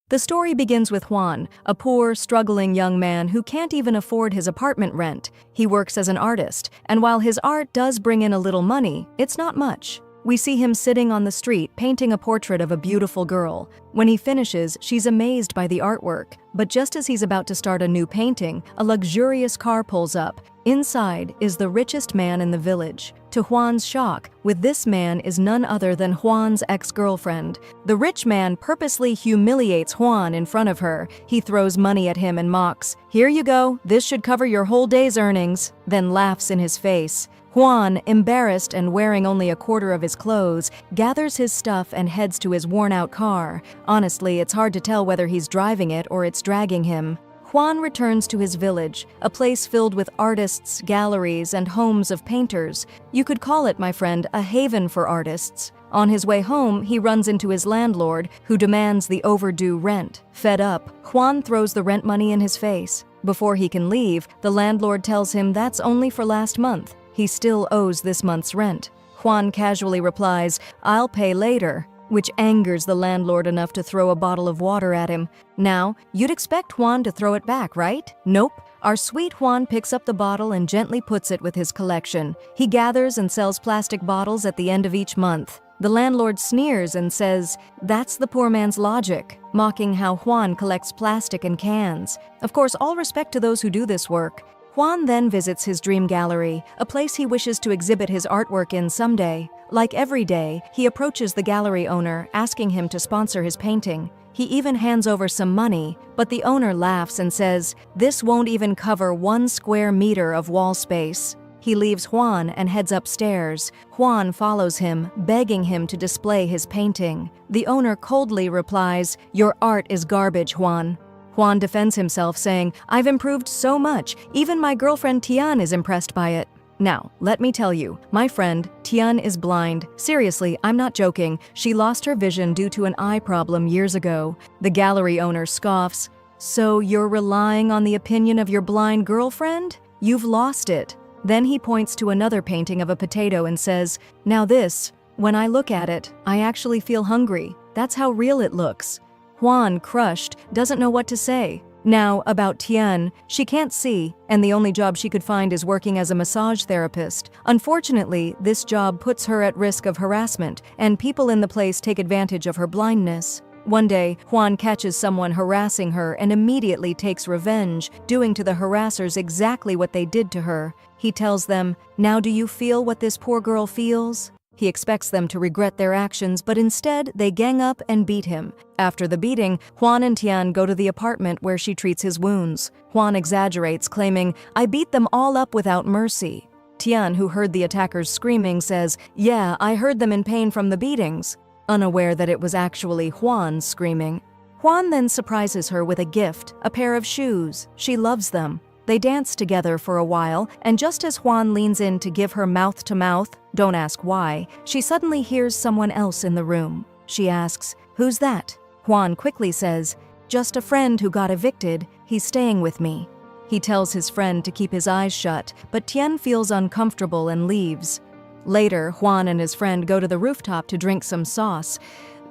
The story begins with Juan, a poor, struggling young man who can't even afford his apartment rent. He works as an artist, and while his art does bring in a little money, it's not much. We see him sitting on the street painting a portrait of a beautiful girl. When he finishes, she's amazed by the artwork, but just as he's about to start a new painting, a luxurious car pulls up. Inside is the richest man in the village. To Juan's shock, with this man is none other than Juan's ex-girlfriend. The rich man purposely humiliates Juan in front of her. He throws money at him and mocks, "Here you go, this should cover your whole day's earnings," then laughs in his face. Juan, embarrassed and wearing only a quarter of his clothes, gathers his stuff and heads to his worn-out car. Honestly, it's hard to tell whether he's driving it or it's dragging him. Juan returns to his village, a place filled with artists, galleries, and homes of painters. You could call it, my friend, a haven for artists. On his way home, he runs into his landlord, who demands the overdue rent. Fed up, Juan throws the rent money in his face. Before he can leave, the landlord tells him that's only for last month. He still owes this month's rent. Juan casually replies, "I'll pay later," which angers the landlord enough to throw a bottle of water at him. Now, you'd expect Juan to throw it back, right? Nope. Our sweet Juan picks up the bottle and gently puts it with his collection. He gathers and sells plastic bottles at the end of each month. The landlord sneers and says, "That's the poor man's logic," mocking how Juan collects plastic and cans. Of course, all respect to those who do this work. Juan then visits his dream gallery, a place he wishes to exhibit his artwork in someday. Like every day, he approaches the gallery owner, asking him to sponsor his painting. He even hands over some money, but the owner laughs and says, "This won't even cover 1 square meter of wall space." He leaves Juan and heads upstairs. Juan follows him, begging him to display his painting. The owner coldly replies, "Your art is garbage, Juan." Juan defends himself, saying, "I've improved so much, even my girlfriend Tian is impressed by it." Now, let me tell you, my friend, Tian is blind. Seriously, I'm not joking. She lost her vision due to an eye problem years ago. The gallery owner scoffs, "So you're relying on the opinion of your blind girlfriend? You've lost it." Then he points to another painting of a potato and says, "Now this, when I look at it, I actually feel hungry. That's how real it looks." Juan, crushed, doesn't know what to say. Now, about Tian, she can't see, and the only job she could find is working as a massage therapist. Unfortunately, this job puts her at risk of harassment, and people in the place take advantage of her blindness. One day, Juan catches someone harassing her and immediately takes revenge, doing to the harassers exactly what they did to her. He tells them, "Now do you feel what this poor girl feels?" He expects them to regret their actions, but instead, they gang up and beat him. After the beating, Juan and Tian go to the apartment where she treats his wounds. Juan exaggerates, claiming, "I beat them all up without mercy." Tian, who heard the attackers screaming, says, "Yeah, I heard them in pain from the beatings," unaware that it was actually Juan screaming. Juan then surprises her with a gift, a pair of shoes. She loves them. They dance together for a while, and just as Juan leans in to give her mouth-to-mouth, don't ask why, she suddenly hears someone else in the room. She asks, "Who's that?" Juan quickly says, "Just a friend who got evicted. He's staying with me." He tells his friend to keep his eyes shut, but Tian feels uncomfortable and leaves. Later, Juan and his friend go to the rooftop to drink some sauce.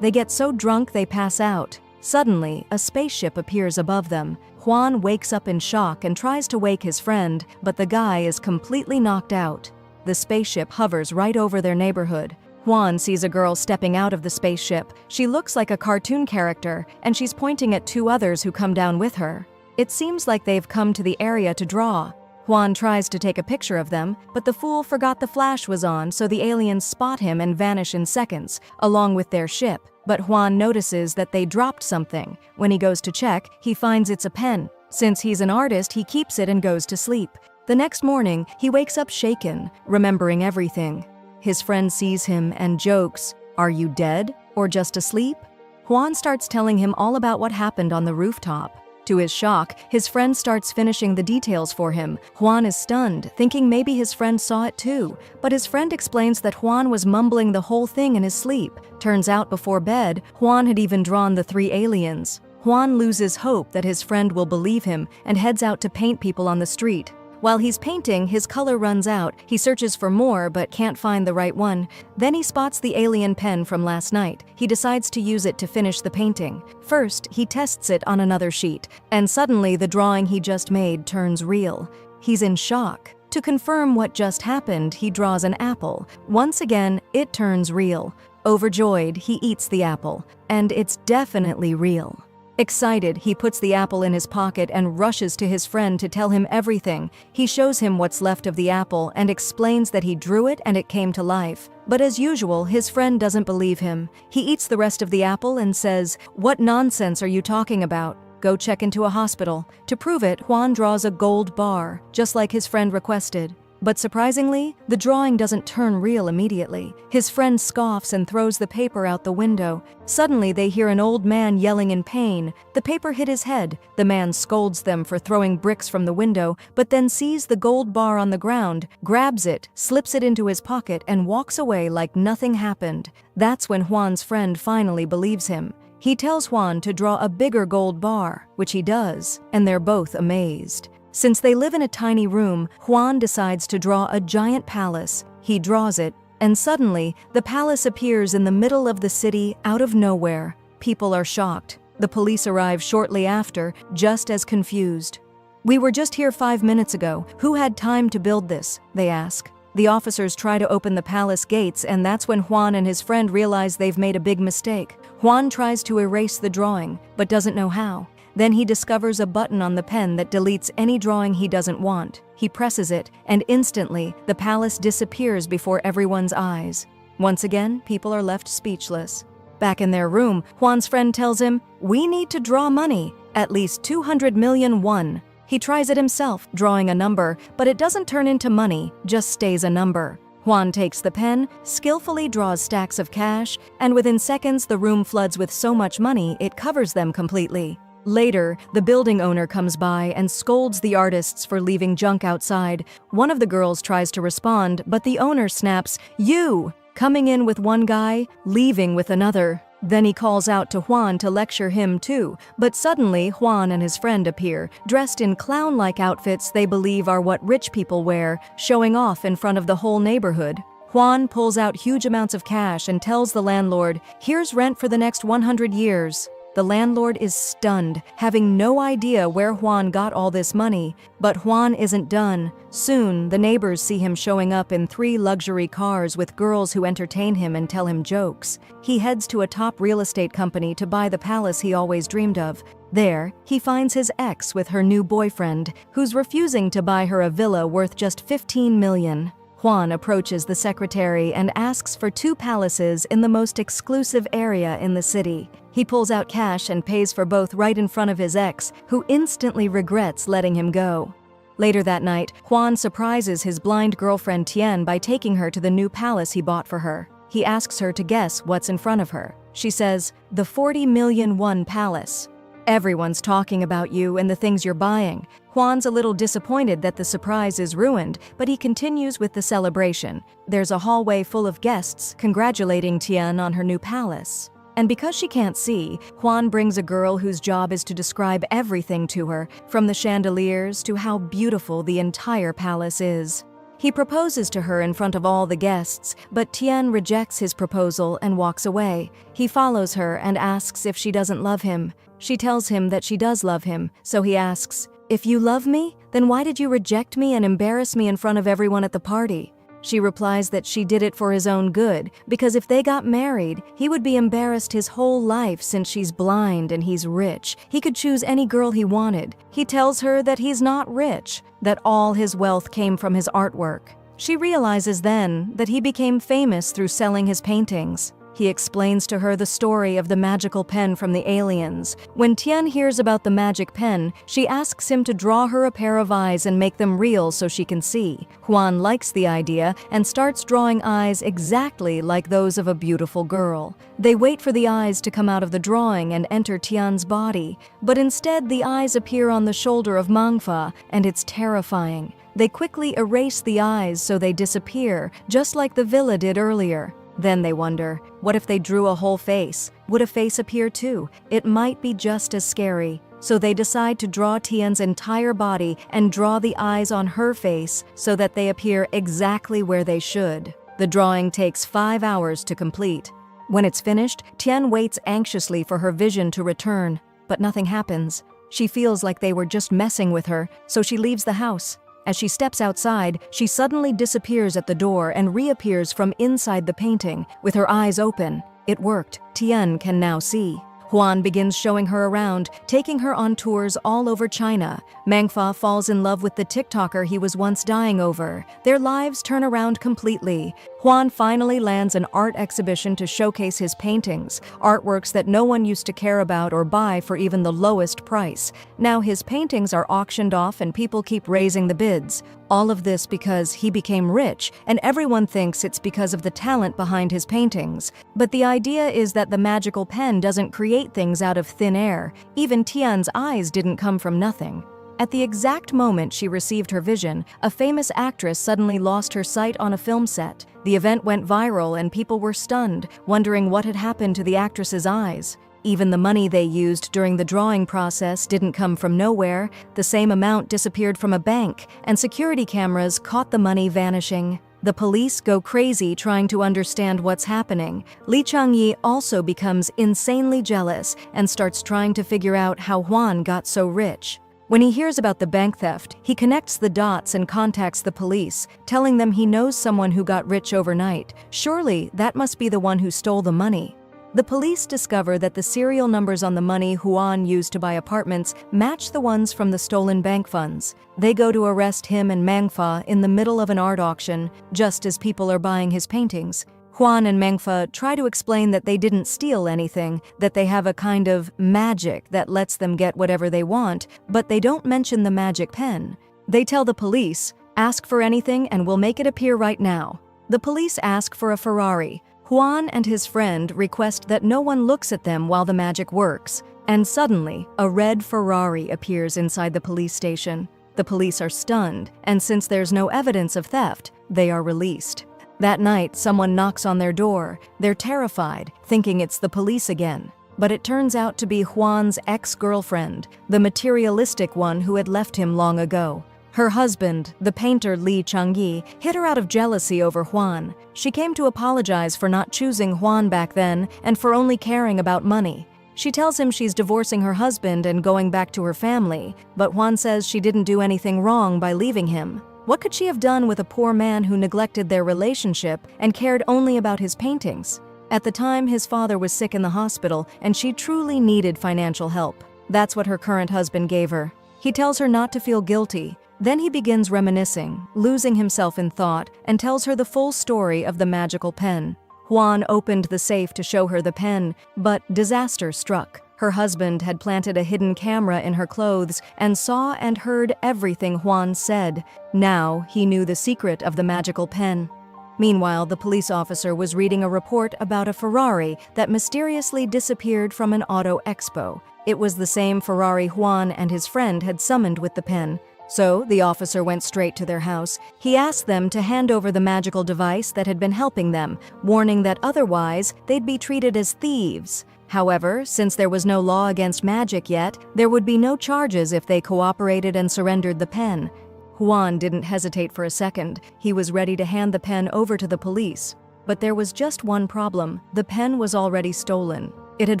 They get so drunk they pass out. Suddenly, a spaceship appears above them. Juan wakes up in shock and tries to wake his friend, but the guy is completely knocked out. The spaceship hovers right over their neighborhood. Juan sees a girl stepping out of the spaceship. She looks like a cartoon character, and she's pointing at 2 others who come down with her. It seems like they've come to the area to draw. Juan tries to take a picture of them, but the fool forgot the flash was on, so the aliens spot him and vanish in seconds, along with their ship. But Juan notices that they dropped something. When he goes to check, he finds it's a pen. Since he's an artist, he keeps it and goes to sleep. The next morning, he wakes up shaken, remembering everything. His friend sees him and jokes, "Are you dead or just asleep?" Juan starts telling him all about what happened on the rooftop. To his shock, his friend starts finishing the details for him. Juan is stunned, thinking maybe his friend saw it too, but his friend explains that Juan was mumbling the whole thing in his sleep. Turns out before bed, Juan had even drawn the 3 aliens. Juan loses hope that his friend will believe him and heads out to paint people on the street. While he's painting, his color runs out. He searches for more but can't find the right one. Then he spots the alien pen from last night. He decides to use it to finish the painting. First, he tests it on another sheet, and suddenly the drawing he just made turns real. He's in shock. To confirm what just happened, he draws an apple. Once again, it turns real. Overjoyed, he eats the apple, and it's definitely real. Excited, he puts the apple in his pocket and rushes to his friend to tell him everything. He shows him what's left of the apple and explains that he drew it and it came to life. But as usual, his friend doesn't believe him. He eats the rest of the apple and says, "What nonsense are you talking about? Go check into a hospital." To prove it, Juan draws a gold bar, just like his friend requested. But surprisingly, the drawing doesn't turn real immediately. His friend scoffs and throws the paper out the window. Suddenly, they hear an old man yelling in pain. The paper hit his head. The man scolds them for throwing bricks from the window, but then sees the gold bar on the ground, grabs it, slips it into his pocket, and walks away like nothing happened. That's when Juan's friend finally believes him. He tells Juan to draw a bigger gold bar, which he does, and they're both amazed. Since they live in a tiny room, Juan decides to draw a giant palace. He draws it, and suddenly, the palace appears in the middle of the city out of nowhere. People are shocked. The police arrive shortly after, just as confused. "We were just here 5 minutes ago. Who had time to build this?" they ask. The officers try to open the palace gates, and that's when Juan and his friend realize they've made a big mistake. Juan tries to erase the drawing, but doesn't know how. Then he discovers a button on the pen that deletes any drawing he doesn't want. He presses it, and instantly, the palace disappears before everyone's eyes. Once again, people are left speechless. Back in their room, Juan's friend tells him, "We need to draw money, at least 200 million won." He tries it himself, drawing a number, but it doesn't turn into money, just stays a number. Juan takes the pen, skillfully draws stacks of cash, and within seconds the room floods with so much money it covers them completely. Later, the building owner comes by and scolds the artists for leaving junk outside. One of the girls tries to respond, but the owner snaps, "You!" coming in with one guy, leaving with another. Then he calls out to Juan to lecture him too, but suddenly Juan and his friend appear, dressed in clown-like outfits they believe are what rich people wear, showing off in front of the whole neighborhood. Juan pulls out huge amounts of cash and tells the landlord, "Here's rent for the next 100 years. The landlord is stunned, having no idea where Juan got all this money. But Juan isn't done. Soon, the neighbors see him showing up in 3 luxury cars with girls who entertain him and tell him jokes. He heads to a top real estate company to buy the palace he always dreamed of. There, he finds his ex with her new boyfriend, who's refusing to buy her a villa worth just 15 million. Juan approaches the secretary and asks for 2 palaces in the most exclusive area in the city. He pulls out cash and pays for both right in front of his ex, who instantly regrets letting him go. Later that night, Juan surprises his blind girlfriend Tien by taking her to the new palace he bought for her. He asks her to guess what's in front of her. She says, "The 40 million won palace." "Everyone's talking about you and the things you're buying." Juan's a little disappointed that the surprise is ruined, but he continues with the celebration. There's a hallway full of guests congratulating Tien on her new palace. And because she can't see, Juan brings a girl whose job is to describe everything to her, from the chandeliers to how beautiful the entire palace is. He proposes to her in front of all the guests, but Tien rejects his proposal and walks away. He follows her and asks if she doesn't love him. She tells him that she does love him, so he asks, "If you love me, then why did you reject me and embarrass me in front of everyone at the party?" She replies that she did it for his own good, because if they got married, he would be embarrassed his whole life since she's blind and he's rich. He could choose any girl he wanted. He tells her that he's not rich, that all his wealth came from his artwork. She realizes then that he became famous through selling his paintings. He explains to her the story of the magical pen from the aliens. When Tien hears about the magic pen, she asks him to draw her a pair of eyes and make them real so she can see. Juan likes the idea and starts drawing eyes exactly like those of a beautiful girl. They wait for the eyes to come out of the drawing and enter Tien's body, but instead the eyes appear on the shoulder of Mangfa, and it's terrifying. They quickly erase the eyes so they disappear, just like the villa did earlier. Then they wonder, what if they drew a whole face? Would a face appear too? It might be just as scary. so they decide to draw Tian's entire body and draw the eyes on her face so that they appear exactly where they should. The drawing takes 5 hours to complete. When it's finished, Tian waits anxiously for her vision to return, but nothing happens. She feels like they were just messing with her, so she leaves the house. As she steps outside, she suddenly disappears at the door and reappears from inside the painting, with her eyes open. It worked. Tian can now see. Huan begins showing her around, taking her on tours all over China. Mengfa falls in love with the TikToker he was once dying over. Their lives turn around completely. Huan finally lands an art exhibition to showcase his paintings, artworks that no one used to care about or buy for even the lowest price. Now his paintings are auctioned off and people keep raising the bids. All of this because he became rich, and everyone thinks it's because of the talent behind his paintings. But the idea is that the magical pen doesn't create things out of thin air. Even Tian's eyes didn't come from nothing. At the exact moment she received her vision, a famous actress suddenly lost her sight on a film set. The event went viral and people were stunned, wondering what had happened to the actress's eyes. Even the money they used during the drawing process didn't come from nowhere. The same amount disappeared from a bank, and security cameras caught the money vanishing. The police go crazy trying to understand what's happening. Li Changyi also becomes insanely jealous and starts trying to figure out how Huan got so rich. When he hears about the bank theft, he connects the dots and contacts the police, telling them he knows someone who got rich overnight. Surely that must be the one who stole the money. The police discover that the serial numbers on the money Huan used to buy apartments match the ones from the stolen bank funds. They go to arrest him and Mengfa in the middle of an art auction, just as people are buying his paintings. Huan and Mengfa try to explain that they didn't steal anything, that they have a kind of magic that lets them get whatever they want, but they don't mention the magic pen. They tell the police, "Ask for anything and we'll make it appear right now." The police ask for a Ferrari. Huan and his friend request that no one looks at them while the magic works. And suddenly, a red Ferrari appears inside the police station. The police are stunned, and since there's no evidence of theft, they are released. That night, someone knocks on their door. They're terrified, thinking it's the police again. But it turns out to be Huan's ex-girlfriend, the materialistic one who had left him long ago. Her husband, the painter Li Changyi, hit her out of jealousy over Huan. She came to apologize for not choosing Huan back then and for only caring about money. She tells him she's divorcing her husband and going back to her family, but Huan says she didn't do anything wrong by leaving him. What could she have done with a poor man who neglected their relationship and cared only about his paintings? At the time, his father was sick in the hospital and she truly needed financial help. That's what her current husband gave her. He tells her not to feel guilty. Then he begins reminiscing, losing himself in thought, and tells her the full story of the magical pen. Huan opened the safe to show her the pen, but disaster struck. Her husband had planted a hidden camera in her clothes and saw and heard everything Huan said. Now he knew the secret of the magical pen. Meanwhile, the police officer was reading a report about a Ferrari that mysteriously disappeared from an auto expo. It was the same Ferrari Huan and his friend had summoned with the pen. So the officer went straight to their house. He asked them to hand over the magical device that had been helping them, warning that otherwise they'd be treated as thieves. However, since there was no law against magic yet, there would be no charges if they cooperated and surrendered the pen. Huan didn't hesitate for a second. He was ready to hand the pen over to the police. But there was just one problem. The pen was already stolen. It had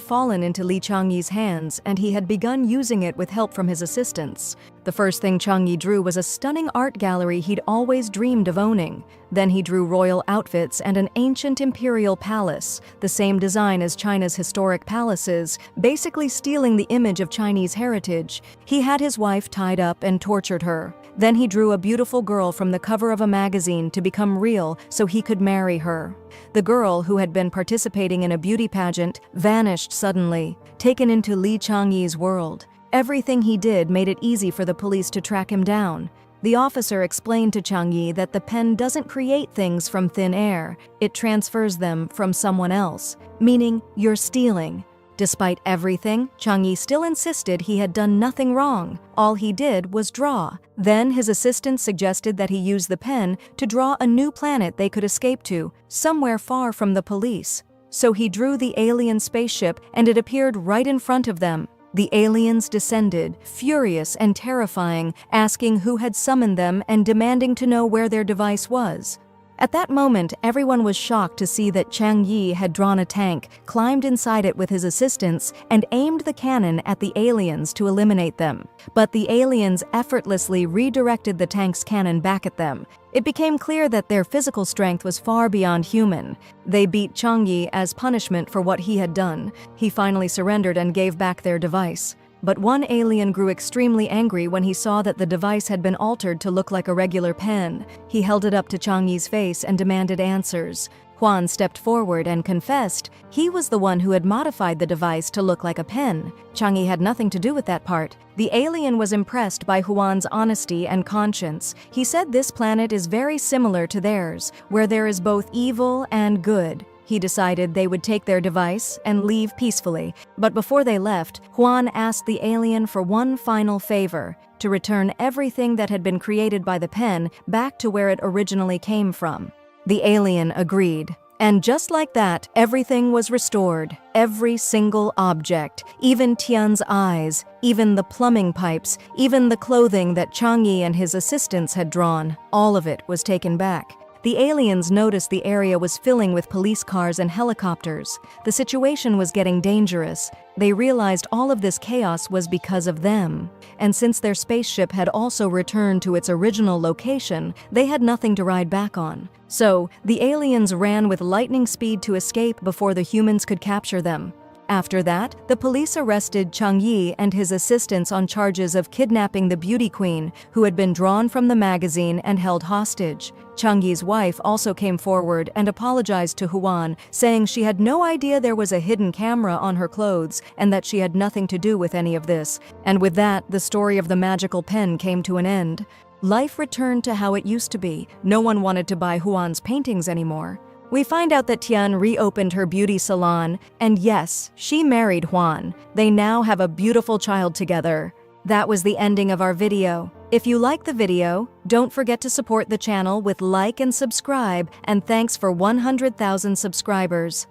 fallen into Li Changyi's hands, and he had begun using it with help from his assistants. The first thing Changyi drew was a stunning art gallery he'd always dreamed of owning. Then he drew royal outfits and an ancient imperial palace, the same design as China's historic palaces, basically stealing the image of Chinese heritage. He had his wife tied up and tortured her. Then he drew a beautiful girl from the cover of a magazine to become real so he could marry her. The girl, who had been participating in a beauty pageant, vanished suddenly, taken into Li Changyi's world. Everything he did made it easy for the police to track him down. The officer explained to Changyi that the pen doesn't create things from thin air, it transfers them from someone else, meaning you're stealing. Despite everything, Changyi still insisted he had done nothing wrong. All he did was draw. Then his assistant suggested that he use the pen to draw a new planet they could escape to, somewhere far from the police. So he drew the alien spaceship and it appeared right in front of them. The aliens descended, furious and terrifying, asking who had summoned them and demanding to know where their device was. At that moment, everyone was shocked to see that Chang Yi had drawn a tank, climbed inside it with his assistants, and aimed the cannon at the aliens to eliminate them. But the aliens effortlessly redirected the tank's cannon back at them. It became clear that their physical strength was far beyond human. They beat Chang Yi as punishment for what he had done. He finally surrendered and gave back their device. But one alien grew extremely angry when he saw that the device had been altered to look like a regular pen. He held it up to Chang Yi's face and demanded answers. Huan stepped forward and confessed he was the one who had modified the device to look like a pen. Chang Yi had nothing to do with that part. The alien was impressed by Huan's honesty and conscience. He said this planet is very similar to theirs, where there is both evil and good. He decided they would take their device and leave peacefully, but before they left, Huan asked the alien for one final favor: to return everything that had been created by the pen back to where it originally came from. The alien agreed, and just like that, everything was restored. Every single object, even Tian's eyes, even the plumbing pipes, even the clothing that Chang Yi and his assistants had drawn, all of it was taken back. The aliens noticed the area was filling with police cars and helicopters. The situation was getting dangerous. They realized all of this chaos was because of them. And since their spaceship had also returned to its original location, they had nothing to ride back on. So, the aliens ran with lightning speed to escape before the humans could capture them. After that, the police arrested Chang Yi and his assistants on charges of kidnapping the beauty queen, who had been drawn from the magazine and held hostage. Chang Yi's wife also came forward and apologized to Huan, saying she had no idea there was a hidden camera on her clothes and that she had nothing to do with any of this. And with that, the story of the magical pen came to an end. Life returned to how it used to be. No one wanted to buy Huan's paintings anymore. We find out that Tian reopened her beauty salon, and yes, she married Huan. They now have a beautiful child together. That was the ending of our video. If you like the video, don't forget to support the channel with like and subscribe, and thanks for 100,000 subscribers.